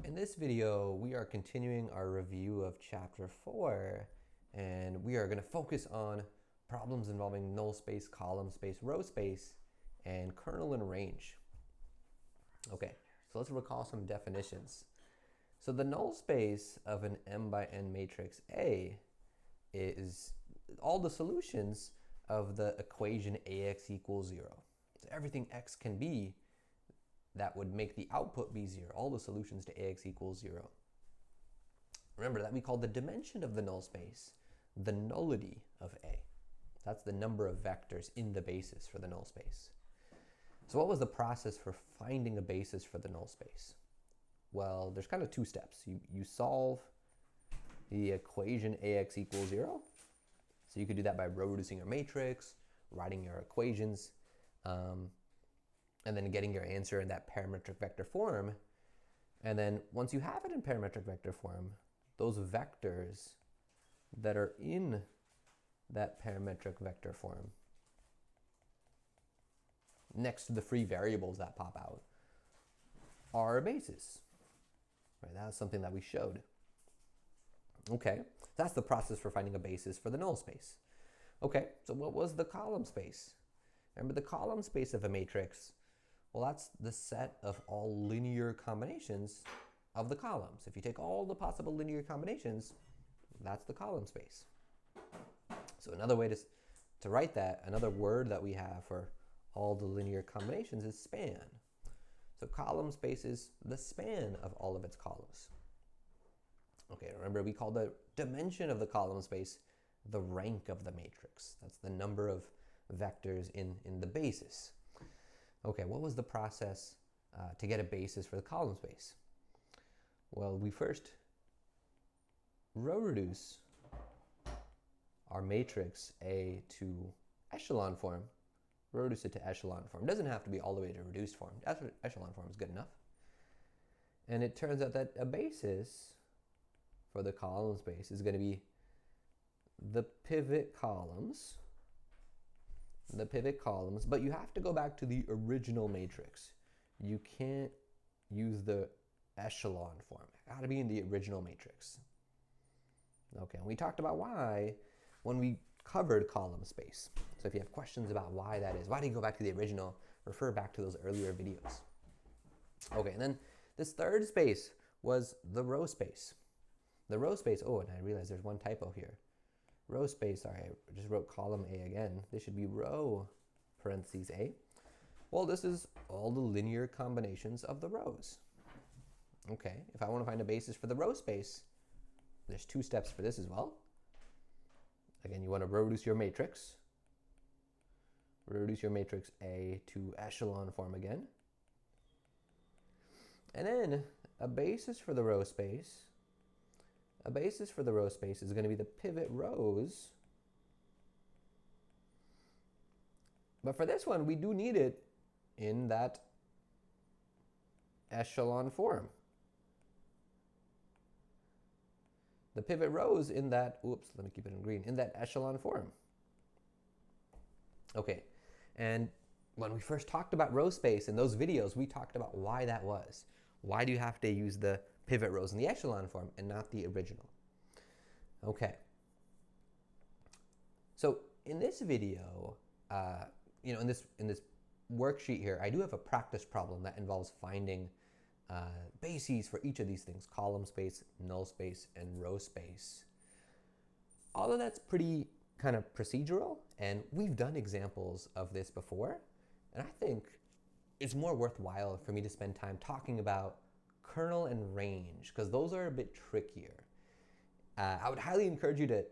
In this video, we are continuing our review of Chapter 4, and we are going to focus on problems involving null space, column space, row space, and kernel and range. Okay, so let's recall some definitions. So the null space of an m by n matrix A is all the solutions of the equation ax equals 0. So everything x can be that would make the output be 0, all the solutions to ax equals 0. Remember that we call the dimension of the null space the nullity of A. That's the number of vectors in the basis for the null space. So what was the process for finding a basis for the null space? Well, there's kind of two steps. You solve the equation ax equals 0. So you could do that by row reducing your matrix, writing your equations, and then getting your answer in that parametric vector form. And then once you have it in parametric vector form, those vectors that are in that parametric vector form next to the free variables that pop out are a basis. Right? That's something that we showed. Okay, that's the process for finding a basis for the null space. Okay, so what was the column space? Remember the column space of a matrix? Well, that's the set of all linear combinations of the columns. If you take all the possible linear combinations, that's the column space. So another way to write that, another word that we have for all the linear combinations is span. So column space is the span of all of its columns. Okay, remember we call the dimension of the column space the rank of the matrix. That's the number of vectors in the basis. Okay, what was the process to get a basis for the column space? Well, we first row reduce our matrix A to echelon form, row reduce it to echelon form. It doesn't have to be all the way to reduced form. Echelon form is good enough. And it turns out that a basis for the column space is going to be the pivot columns, but you have to go back to the original matrix. You can't use the echelon form. It got to be in the original matrix. Okay, and we talked about why when we covered column space. So if you have questions about why that is, why do you go back to the original, refer back to those earlier videos. Okay, and then this third space was the row space. The row space, oh, and I realized there's one typo here. Row space, sorry, I just wrote column A again. This should be row parentheses A. Well, this is all the linear combinations of the rows. Okay, if I want to find a basis for the row space, there's two steps for this as well. Again, you want to row reduce your matrix. Row reduce your matrix A to echelon form again. And then a basis for the row space. A basis for the row space is going to be the pivot rows. But for this one, we do need it in that echelon form. The pivot rows in that, oops, let me keep it in green, in that echelon form. Okay, and when we first talked about row space in those videos, we talked about why that was. Why do you have to use the pivot rows in the echelon form and not the original? Okay. So in this video, in this worksheet here, I do have a practice problem that involves finding bases for each of these things: column space, null space, and row space. All of that's pretty kind of procedural, and we've done examples of this before, and I think it's more worthwhile for me to spend time talking about kernel and range, because those are a bit trickier. I would highly encourage you to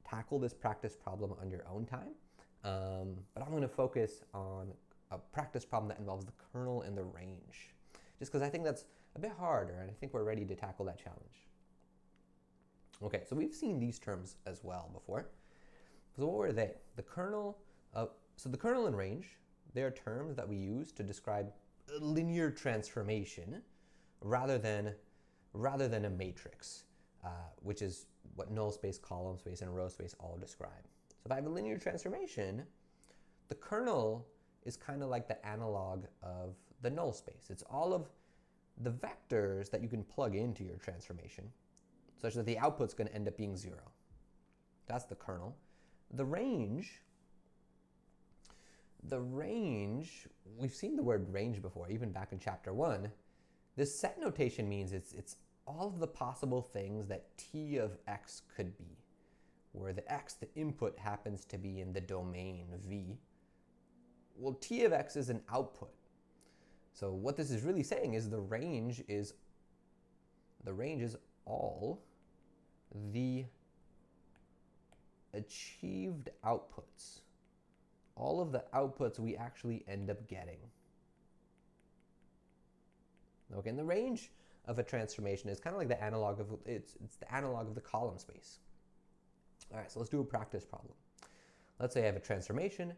tackle this practice problem on your own time, but I'm going to focus on a practice problem that involves the kernel and the range, just because I think that's a bit harder, and I think we're ready to tackle that challenge. Okay, so we've seen these terms as well before. So what were they? The kernel and range, they're terms that we use to describe a linear transformation rather than a matrix, which is what null space, column space, and row space all describe. So if I have a linear transformation, the kernel is kind of like the analog of the null space. It's all of the vectors that you can plug into your transformation, such that the output's going to end up being 0. That's the kernel. The range, we've seen the word range before, even back in chapter 1. This set notation means it's all of the possible things that t of x could be, where the x, the input, happens to be in the domain v. Well, t of x is an output. So what this is really saying is the range is all the achieved outputs, all of the outputs we actually end up getting. Okay, and the range of a transformation is kind of like the analog of, it's the analog of the column space. All right, so let's do a practice problem. Let's say I have a transformation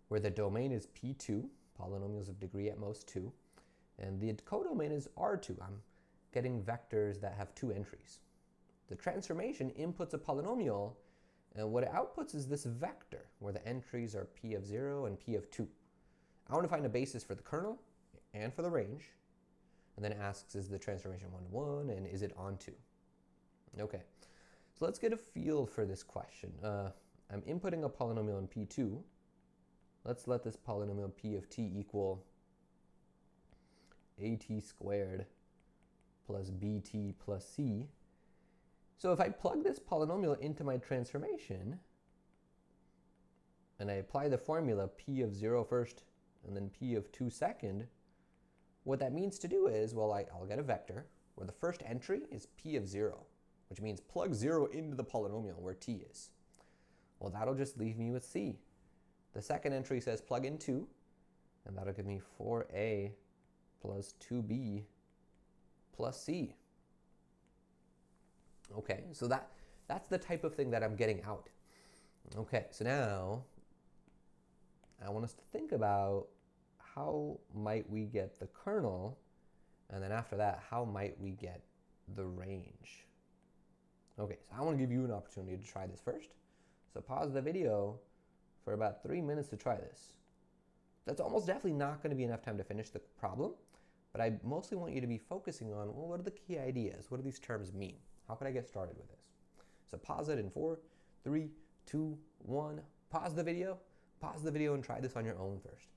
where the domain is P2, polynomials of degree at most 2, and the codomain is R2. I'm getting vectors that have 2 entries. The transformation inputs a polynomial, and what it outputs is this vector, where the entries are P of 0 and P of 2. I want to find a basis for the kernel and for the range, and then it asks, is the transformation 1 to 1, and is it on 2? Okay, so let's get a feel for this question. I'm inputting a polynomial in P2. Let's let this polynomial P of t equal at squared plus bt plus c. So if I plug this polynomial into my transformation, and I apply the formula P of 0 first and then P of 2 second, what that means to do is, well, I'll get a vector where the first entry is P of 0, which means plug 0 into the polynomial where t is. Well, that'll just leave me with c. The second entry says plug in 2, and that'll give me 4a plus 2b plus c. Okay, so that's the type of thing that I'm getting out. Okay, so now I want us to think about how might we get the kernel, and then after that, how might we get the range? Okay, so I want to give you an opportunity to try this first. So pause the video for about 3 minutes to try this. That's almost definitely not going to be enough time to finish the problem, but I mostly want you to be focusing on, well, what are the key ideas? What do these terms mean? How can I get started with this? So pause it in 4, 3, 2, 1. Pause the video and try this on your own first.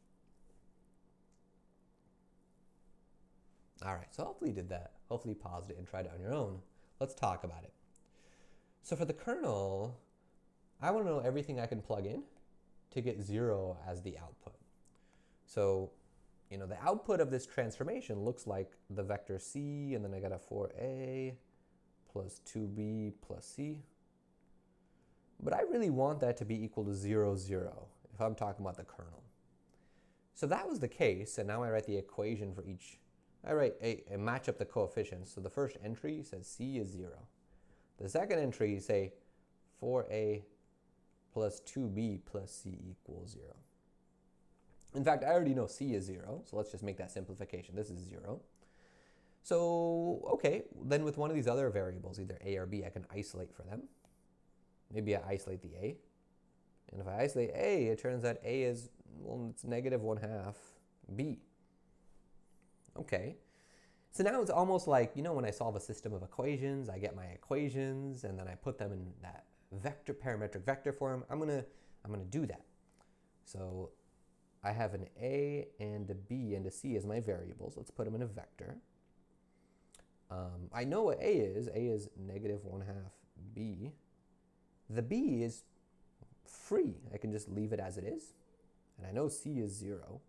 All right, so hopefully you did that. Hopefully you paused it and tried it on your own. Let's talk about it. So for the kernel, I want to know everything I can plug in to get 0 as the output. So, you know, the output of this transformation looks like the vector c, and then I got a 4a plus 2b plus c. But I really want that to be equal to 0, 0 if I'm talking about the kernel. So that was the case, and now I write the equation for each. I write a match up the coefficients. So the first entry says c is 0. The second entry say 4a plus 2b plus c equals 0. In fact, I already know c is 0, so let's just make that simplification. This is 0. So, okay, then with one of these other variables, either a or b, I can isolate for them. Maybe I isolate the a. And if I isolate a, it turns out a is, well, it's negative 1/2 b. Okay. So now it's almost like, you know, when I solve a system of equations, I get my equations, and then I put them in that vector, parametric vector form. I'm gonna do that. So I have an a and a b and a c as my variables. Let's put them in a vector. I know what a is negative 1/2 b. The b is free. I can just leave it as it is. And I know c is 0.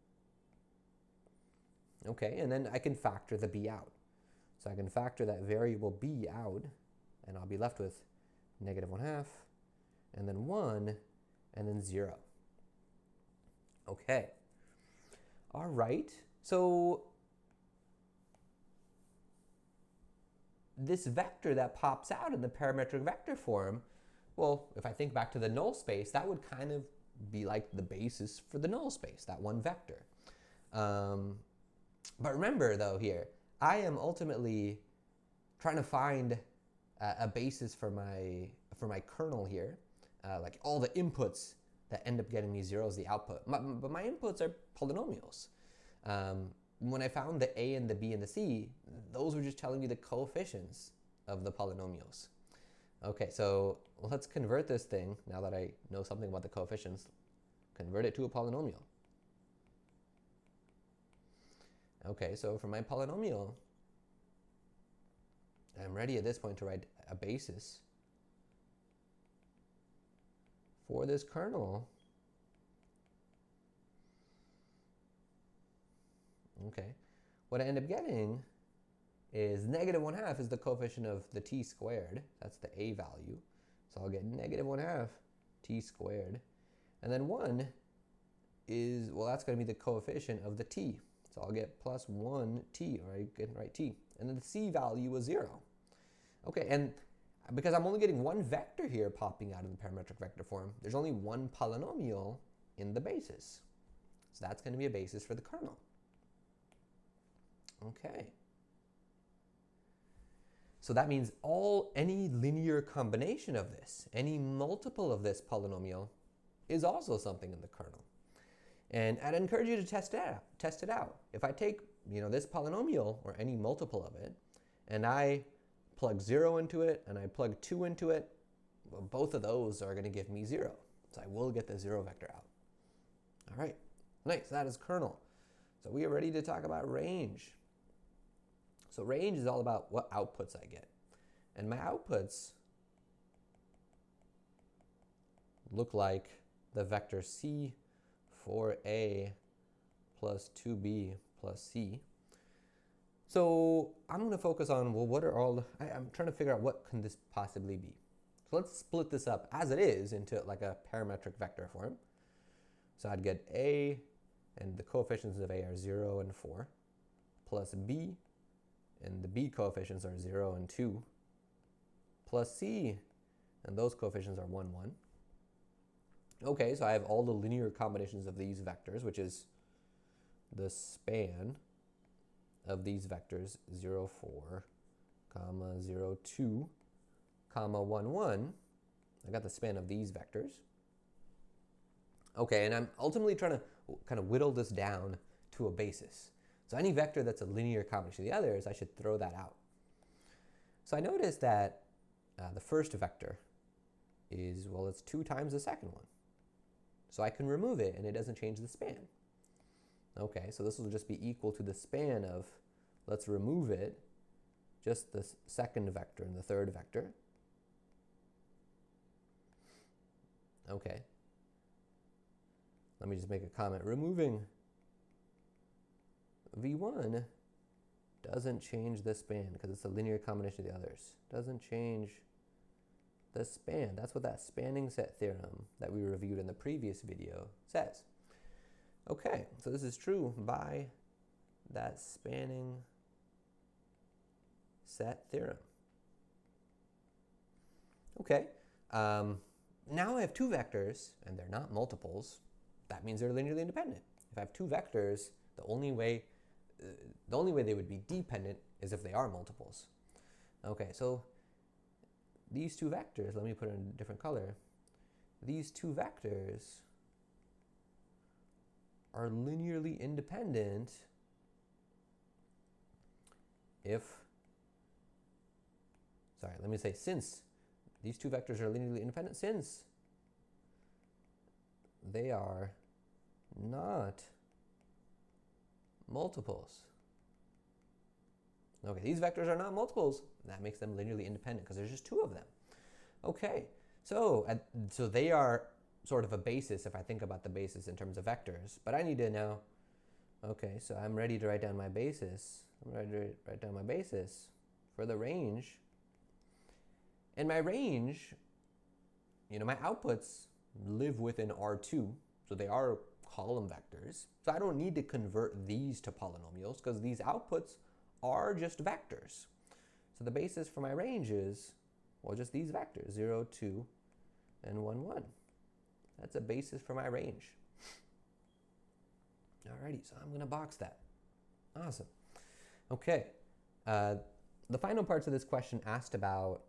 Okay, and then I can factor the b out. So I can factor that variable b out, and I'll be left with negative 1/2, and then 1, and then 0. Okay. All right. So this vector that pops out in the parametric vector form, well, if I think back to the null space, that would kind of be like the basis for the null space, that one vector. But remember, though, here, I am ultimately trying to find a basis for my kernel here, like all the inputs that end up getting me 0 as the output. But my inputs are polynomials. when I found the a and the b and the c, those were just telling me the coefficients of the polynomials. Okay, so let's convert this thing, now that I know something about the coefficients, convert it to a polynomial. Okay, so for my polynomial, I'm ready at this point to write a basis for this kernel. Okay, what I end up getting is -1/2 is the coefficient of the t squared. That's the a value. So I'll get -1/2 t squared. And then 1 is, well, that's going to be the coefficient of the t. So I'll get +1t, or I can write t. And then the c value was 0. Okay, and because I'm only getting one vector here popping out of the parametric vector form, there's only one polynomial in the basis. So that's going to be a basis for the kernel. Okay. So that means any linear combination of this, any multiple of this polynomial, is also something in the kernel. And I'd encourage you to test it out. If I take, this polynomial, or any multiple of it, and I plug 0 into it, and I plug 2 into it, well, both of those are going to give me 0. So I will get the 0 vector out. All right, nice, that is kernel. So we are ready to talk about range. So range is all about what outputs I get. And my outputs look like the vector c 4a plus 2b plus c. So I'm going to focus on, well, what are I'm trying to figure out what can this possibly be. So let's split this up as it is into like a parametric vector form. So I'd get a, and the coefficients of a are 0 and 4, plus b, and the b coefficients are 0 and 2, plus c, and those coefficients are 1, 1. Okay, so I have all the linear combinations of these vectors, which is the span of these vectors 0, 4, comma 0, 2, comma 1, 1. I got the span of these vectors. Okay, and I'm ultimately trying to kind of whittle this down to a basis. So any vector that's a linear combination of the others, I should throw that out. So I noticed that the first vector is, well, it's 2 times the second one. So I can remove it, and it doesn't change the span. Okay, so this will just be equal to the span of, let's remove it, just the second vector and the third vector. Okay. Let me just make a comment. Removing V1 doesn't change the span because it's a linear combination of the others. Doesn't change the span. That's what that spanning set theorem that we reviewed in the previous video says. Okay, so this is true by that spanning set theorem. Okay, now I have 2 vectors and they're not multiples. That means they're linearly independent. If I have 2 vectors, the only way they would be dependent is if they are multiples. Okay, so these 2 vectors, let me put it in a different color. These 2 vectors are linearly independent since these 2 vectors are linearly independent, since they are not multiples. Okay, these vectors are not multiples. That makes them linearly independent because there's just 2 of them. Okay, so they are sort of a basis if I think about the basis in terms of vectors. But I need to now, okay, so I'm ready to write down my basis. I'm ready to write down my basis for the range. And my range, my outputs live within R2, so they are column vectors. So I don't need to convert these to polynomials because these outputs are just vectors. So the basis for my range is, well, just these vectors, 0, 2, and 1, 1. That's a basis for my range. Alrighty, so I'm going to box that. Awesome. Okay, the final parts of this question asked about,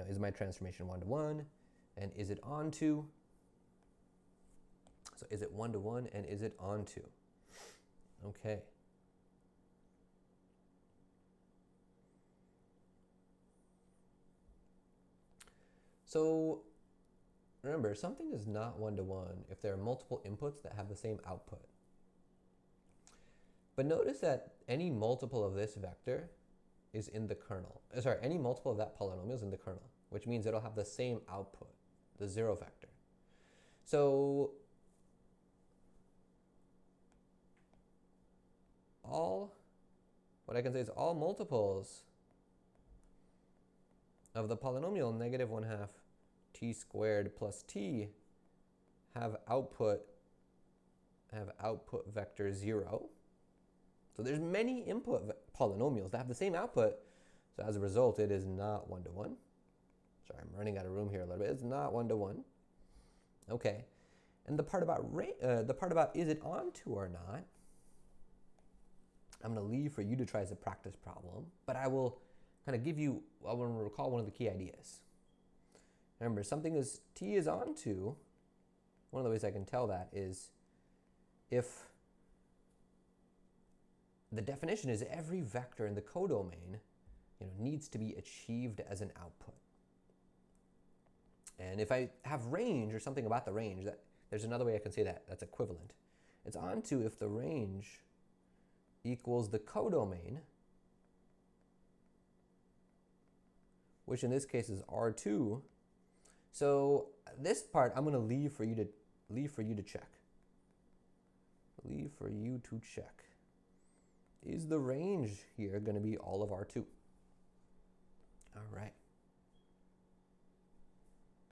is my transformation 1-to-1, and is it onto? So is it 1-to-1, and is it onto? Okay. So remember, something is not one-to-one if there are multiple inputs that have the same output. But notice that any multiple of this vector is in the kernel. Sorry, any multiple of that polynomial is in the kernel, which means it'll have the same output, the 0 vector. So what I can say is all multiples of the polynomial -1/2 t squared plus t have output vector 0. So there's many input polynomials that have the same output. So as a result, it is not one-to-one. Sorry, I'm running out of room here a little bit. It's not one-to-one. Okay, and the part about is it onto or not, I'm going to leave for you to try as a practice problem, but I will kind of I want to recall one of the key ideas. Remember, t is onto, one of the ways I can tell that is if the definition is every vector in the codomain needs to be achieved as an output. And if I have range or something about the range, there's another way I can say that's equivalent. It's onto if the range equals the codomain, which in this case is R2. So this part I'm going to leave for you to check. Leave for you to check. Is the range here going to be all of R2? All right.